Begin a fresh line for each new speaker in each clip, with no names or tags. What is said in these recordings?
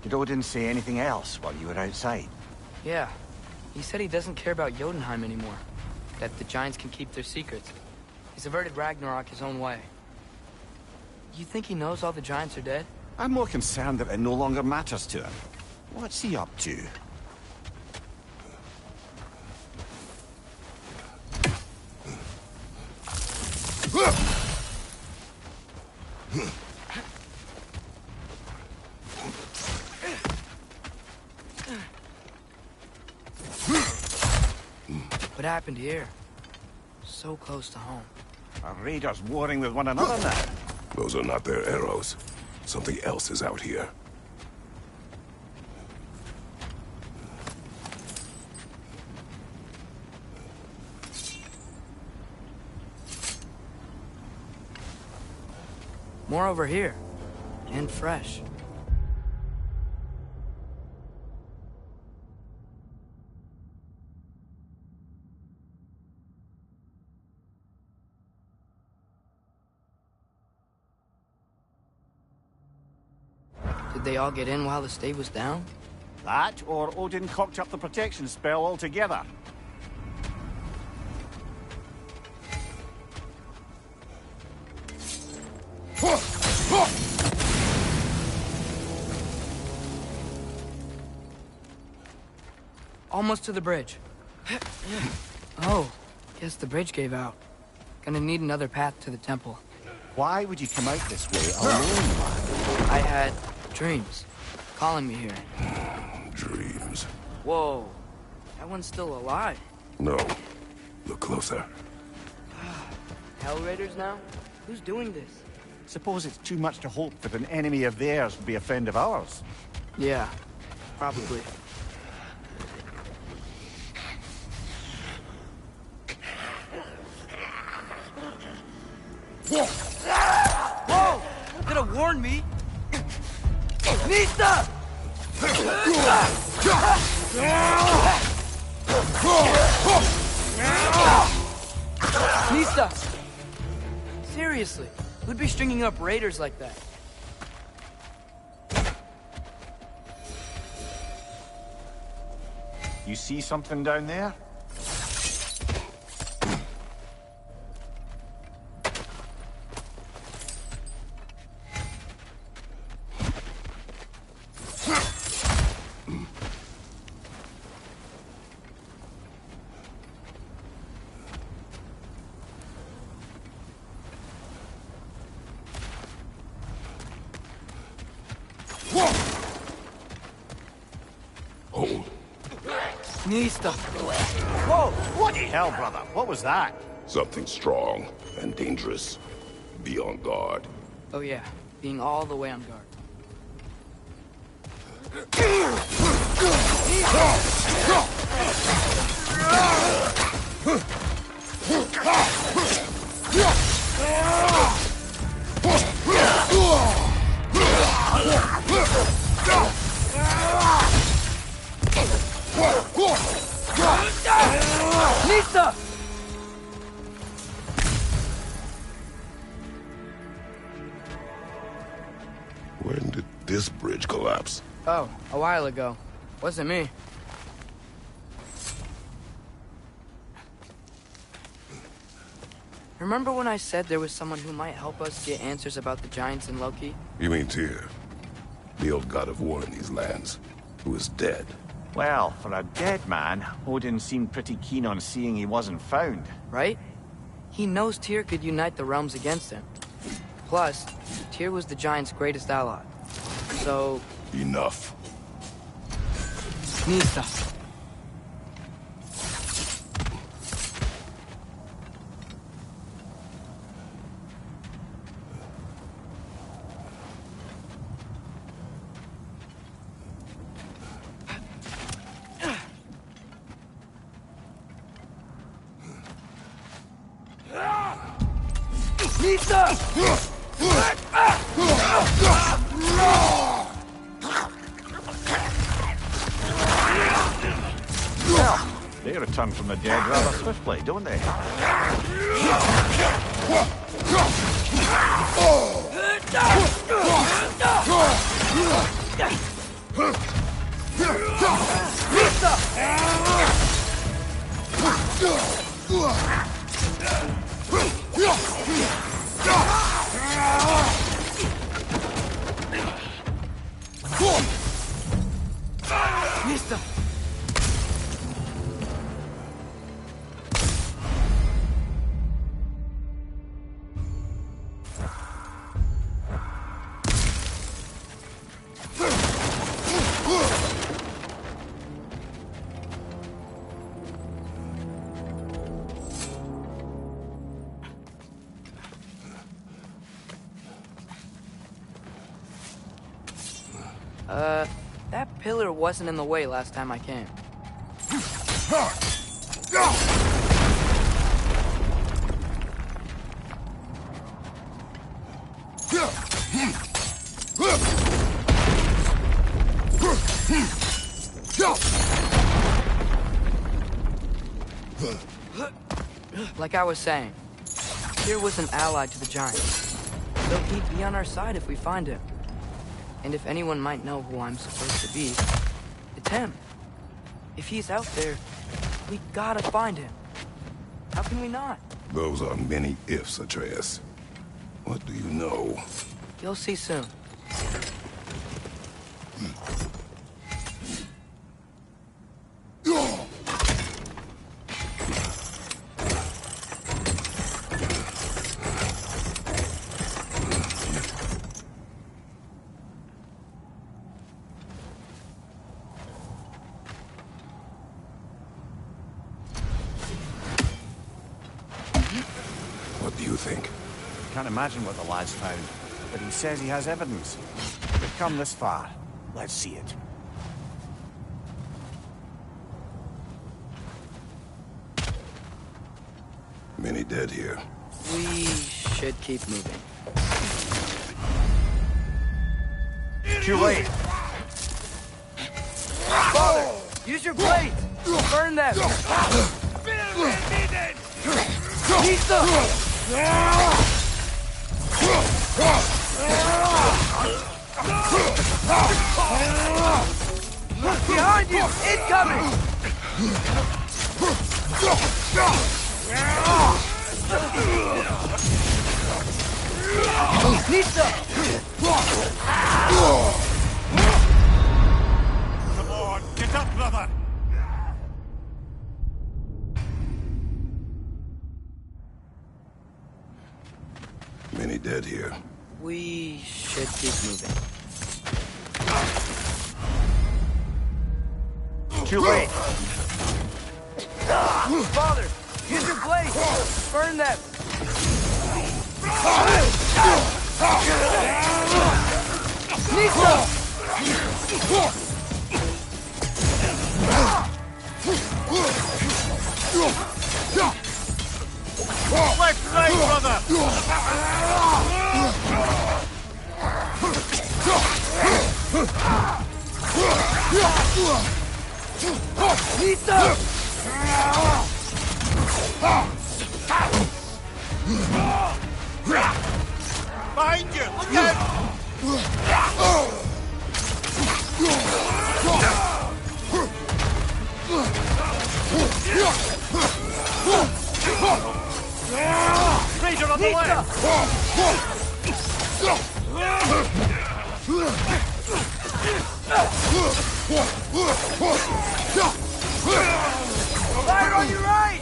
Did Odin say anything else while you were outside?
Yeah. He said he doesn't care about Jotunheim anymore. That the giants can keep their secrets. He's averted Ragnarok his own way. You think he knows all the giants are dead?
I'm more concerned that it no longer matters to him. What's he up to?
What happened here? So close to home.
Are raiders warring with one another now?
Those are not their arrows. Something else is out here.
More over here. And fresh. Did they all get in while the stave was down?
That, or Odin cocked up the protection spell altogether.
Almost to the bridge. Oh, guess the bridge gave out. Gonna need another path to the temple.
Why would you come out this way alone?
I had dreams calling me here.
Dreams.
Whoa, that one's still alive.
No. Look closer.
Hell Raiders now? Who's doing this?
Suppose it's too much to hope that an enemy of theirs would be a friend of ours.
Yeah, probably. Whoa! Could have warned me! Nista! Nista! Seriously, who'd be stringing up raiders like that?
You see something down there?
Nista.
Whoa! Bloody hell, brother! What was that?
Something strong and dangerous. Be on guard.
Oh yeah, being all the way on guard. Nista!
When did this bridge collapse?
Oh, a while ago. Wasn't me. Remember when I said there was someone who might help us get answers about the giants and Loki?
You mean Tyr? The old god of war in these lands, who is dead.
Well, for a dead man, Odin seemed pretty keen on seeing he wasn't found.
Right? He knows Tyr could unite the realms against him. Plus, Tyr was the giant's greatest ally. So...
Enough.
Nista.
Well, they return from the dead rather swiftly, don't they?
Listo! That pillar wasn't in the way last time I came. Like I was saying, Tyr was an ally to the Giants, so he'd be on our side if we find him. And if anyone might know who I'm supposed to be, it's him. If he's out there, we gotta find him. How can we not?
Those are many ifs, Atreus. What do you know?
You'll see soon.
What do you think?
Can't imagine what the lad's found, but he says he has evidence. We've come this far. Let's see it.
Many dead here.
We should keep moving.
Too late.
Father, use your blade! Burn them! Listo! Behind you! Incoming! Listo!
Come on, get up, brother!
Many dead here.
We should keep moving.
Too late.
Father, use your blade! Burn them! Listo!
Left, right, brother!
Listo!
Behind you! Look out! Raider on the left!
Fire on your right!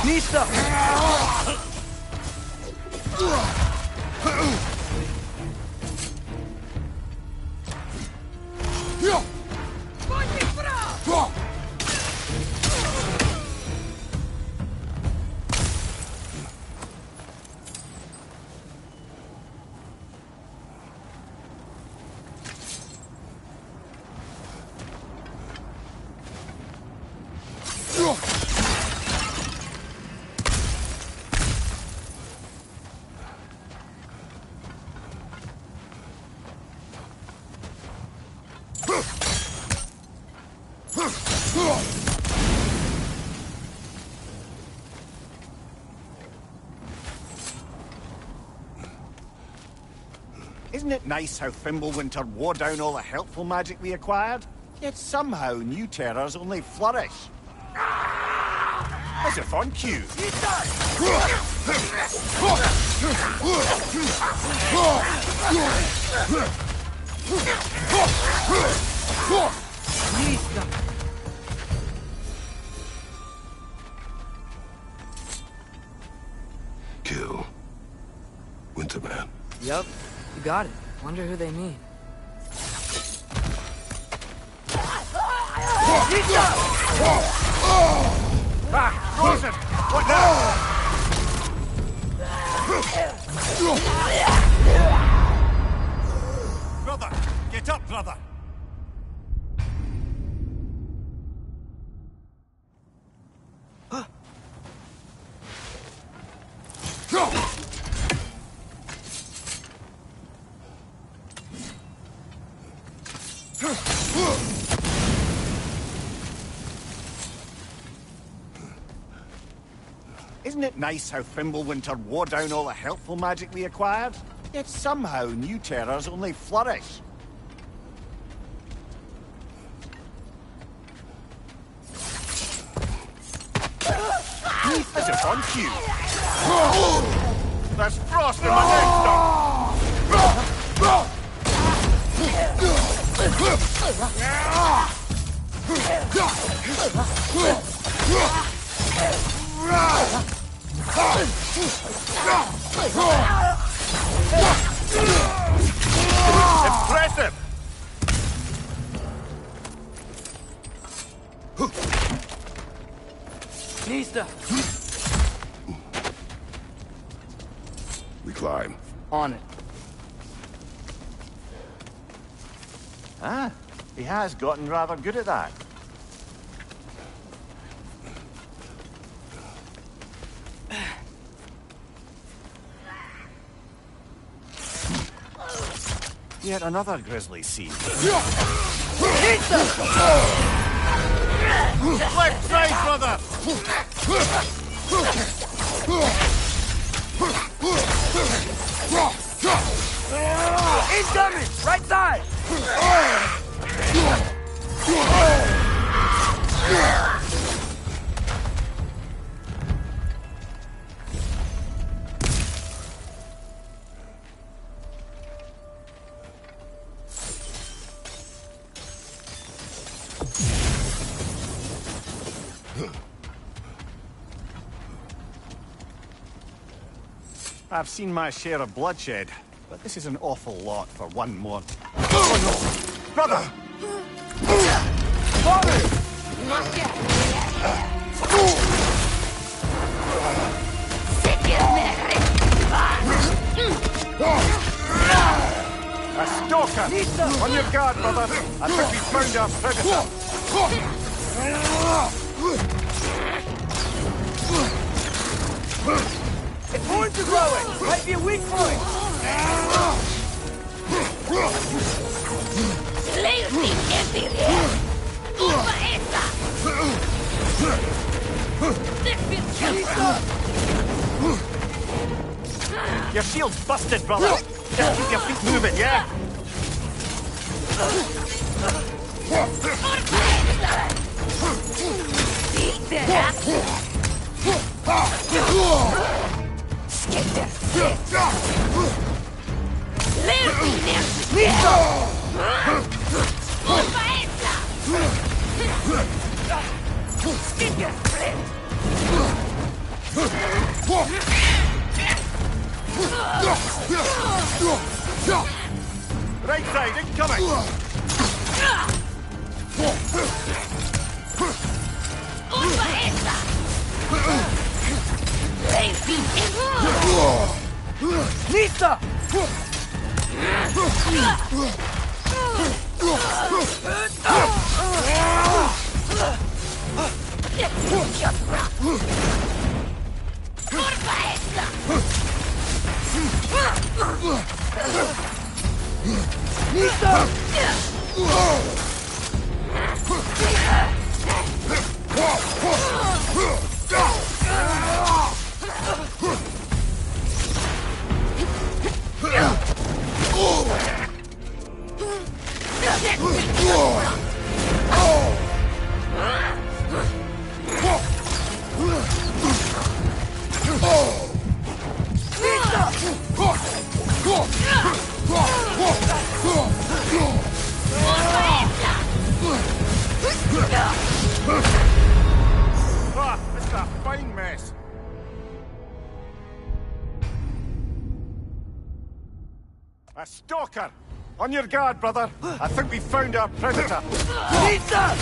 Listo!
Isn't it nice how Fimbulwinter wore down all the helpful magic we acquired? Yet somehow new terrors only flourish. As if on cue.
Kill Winterman.
Yup, you got it. Wonder who they mean.
Ah, Rosen! What now? Brother! Get up, brother! Isn't it nice how Fimbulwinter wore down all the helpful magic we acquired? Yet somehow new terrors only flourish. As if on cue. There's frost in my Impressive!
Nista!
We climb.
On it.
Ah, he has gotten rather good at that. Yet another grisly scene. Left side, brother!
Incoming! Right side!
I've seen my share of bloodshed, but this is an awful lot for one more. Oh no! Brother! Father! A stalker! On your guard, brother! I think we found our predator!
Its horns are growing! Might be a weak point!
Your shield's busted, brother! Just keep your feet moving, yeah? Right side, incoming!
Nista!
Ah, it's a fine mess. A stalker! On your guard, brother. I think we found our predator.
Pizza!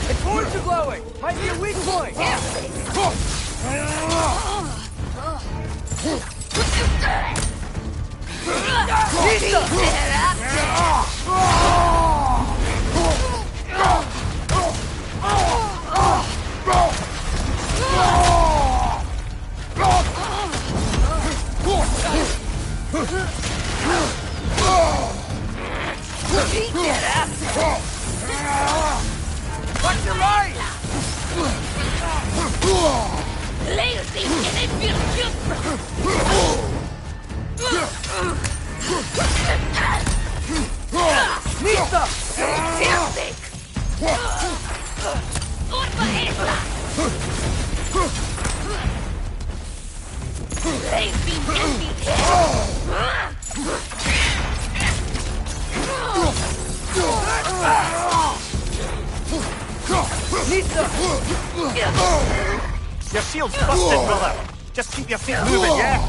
Its horns are glowing! Might be a weak point! Watch your right! Mista!
Your shield's busted, brother. Just keep your feet moving, yeah?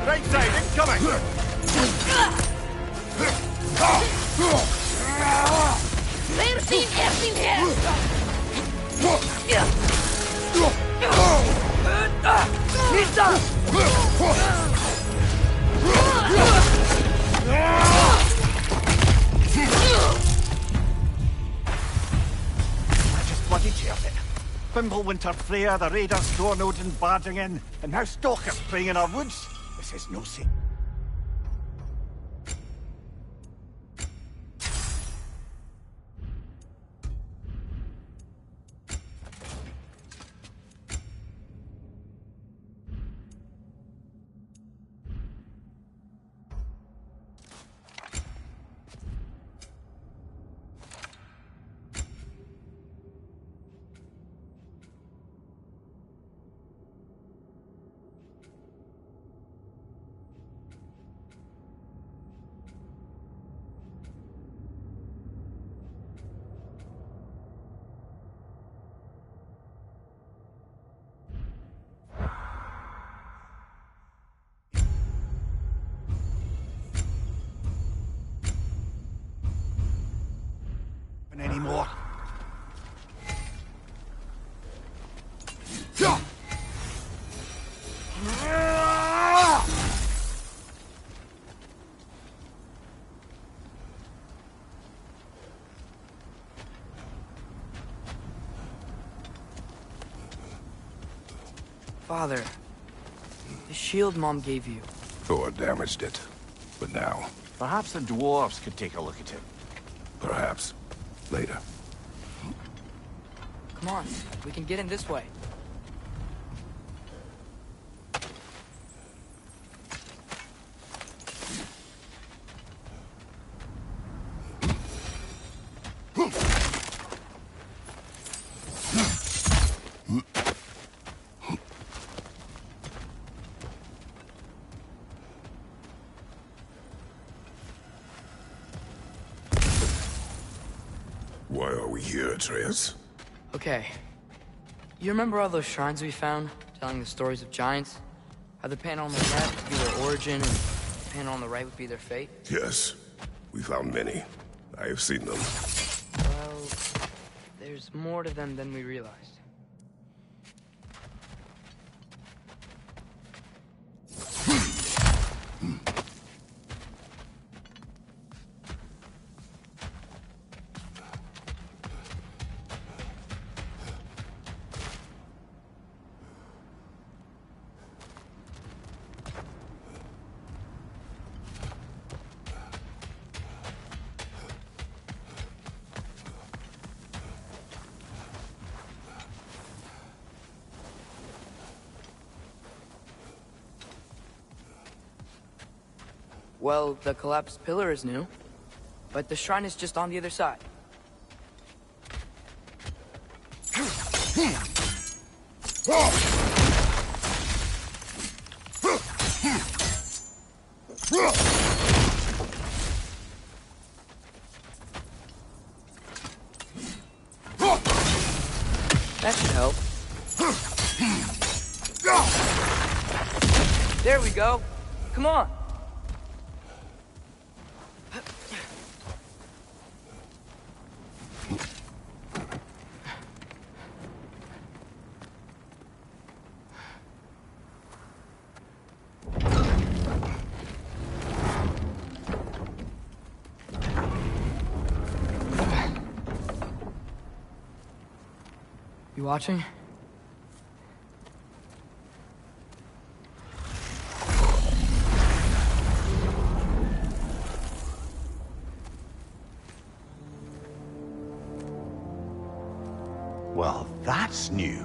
Right side, incoming! I just bloody cheered it. Winter Freya, the raiders, Storm Odin barging in, and now stalkers preying in our woods. This is no secret. Anymore.
Father, the shield Mom gave you.
Thor damaged it. But now,
Perhaps the dwarves could take a look at it.
perhaps, later.
Come on, we can get in this way.
Why are we here, Atreus?
Okay. You remember all those shrines we found, telling the stories of giants? How the panel on the left would be their origin, and the panel on the right would be their fate?
Yes. We found many. I have seen them.
Well, there's more to them than we realized. Well, the collapsed pillar is new, but the shrine is just on the other side. That should help. There we go. Come on. You watching?
Well, that's new.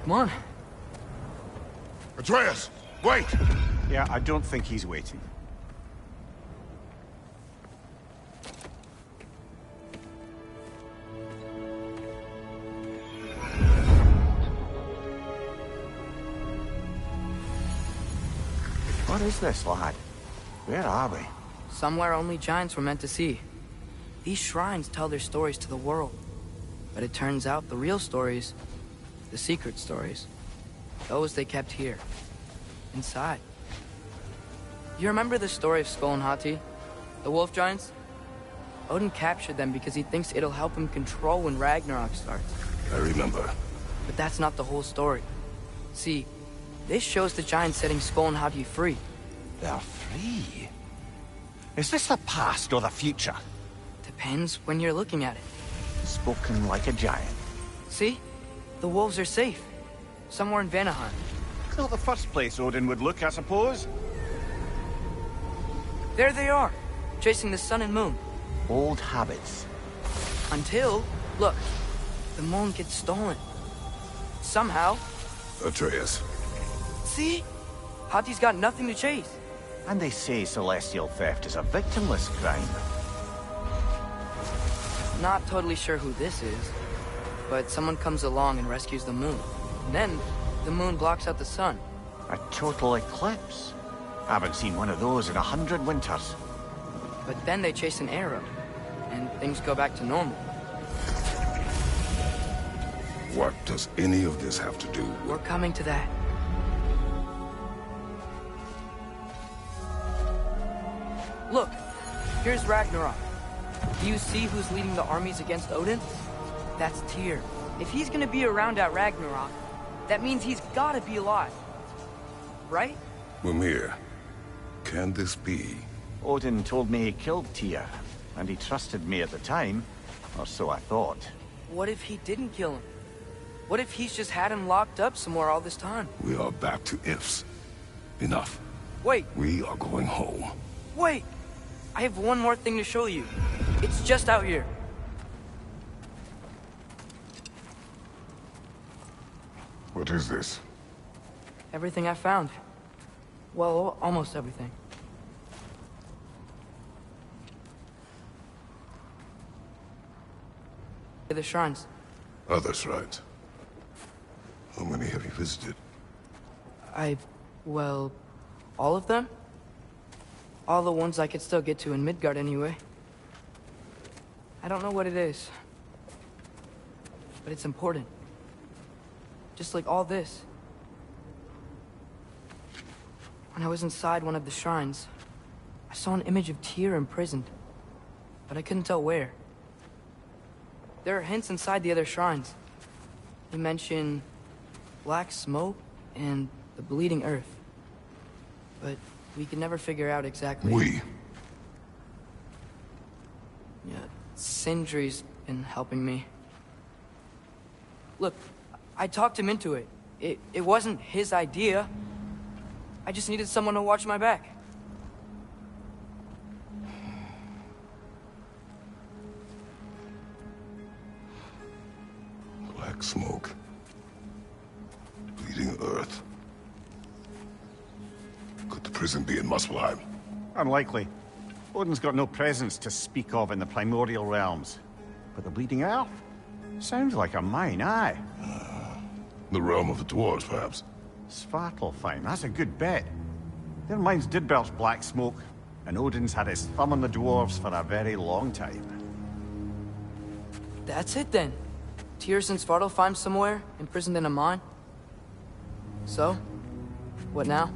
Come on.
Atreus, wait!
Yeah, I don't think he's waiting. What is this, lad? Where are we?
Somewhere only giants were meant to see. These shrines tell their stories to the world. But it turns out the real stories, the secret stories, those they kept here, inside. You remember the story of Skull and Hati? The wolf giants? Odin captured them because he thinks it'll help him control when Ragnarok starts.
I remember.
But that's not the whole story. See, this shows the giants setting Skull and Hati free.
They're free. Is this the past or the future?
Depends when you're looking at it.
Spoken like a giant.
See? The wolves are safe. Somewhere in Vanaheim.
Not the first place Odin would look, I suppose.
There they are, chasing the sun and moon.
Old habits.
Until, look, the moon gets stolen. Somehow.
Atreus.
See? Hati's got nothing to chase.
And they say celestial theft is a victimless crime.
Not totally sure who this is, but someone comes along and rescues the moon. And then, the moon blocks out the sun.
A total eclipse. Haven't seen one of those in 100 winters.
But then they chase an arrow, and things go back to normal.
What does any of this have to do
We're
with...
coming to that. Look, here's Ragnarok. Do you see who's leading the armies against Odin? That's Tyr. If he's gonna be around at Ragnarok, that means he's gotta be alive. Right?
Mimir, can this be?
Odin told me he killed Tyr, and he trusted me at the time, or so I thought.
What if he didn't kill him? What if he's just had him locked up somewhere all this time?
We are back to ifs. Enough.
Wait,
We are going home.
wait! I have one more thing to show you. It's just out here.
What is this?
Everything I found. Well, almost everything. The shrines.
Other shrines. How many have you visited?
Well, all of them? All the ones I could still get to in Midgard anyway. I don't know what it is. But it's important. Just like all this. When I was inside one of the shrines, I saw an image of Tyr imprisoned. But I couldn't tell where. There are hints inside the other shrines. They mention black smoke and the bleeding earth. But we could never figure out exactly...
We.
Yeah, Sindri's been helping me. Look, I talked him into it. It wasn't his idea. I just needed someone to watch my back.
Black smoke. Bleeding earth. Could the prison be in Muspelheim?
Unlikely. Odin's got no presence to speak of in the primordial realms. But the Bleeding Earth? Sounds like a mine, aye.
The realm of the dwarves, perhaps?
Svartalfheim, that's a good bet. Their mines did belch black smoke, and Odin's had his thumb on the dwarves for a very long time.
That's it then. Tyr's in Svartalfheim somewhere, imprisoned in a mine. So, what now?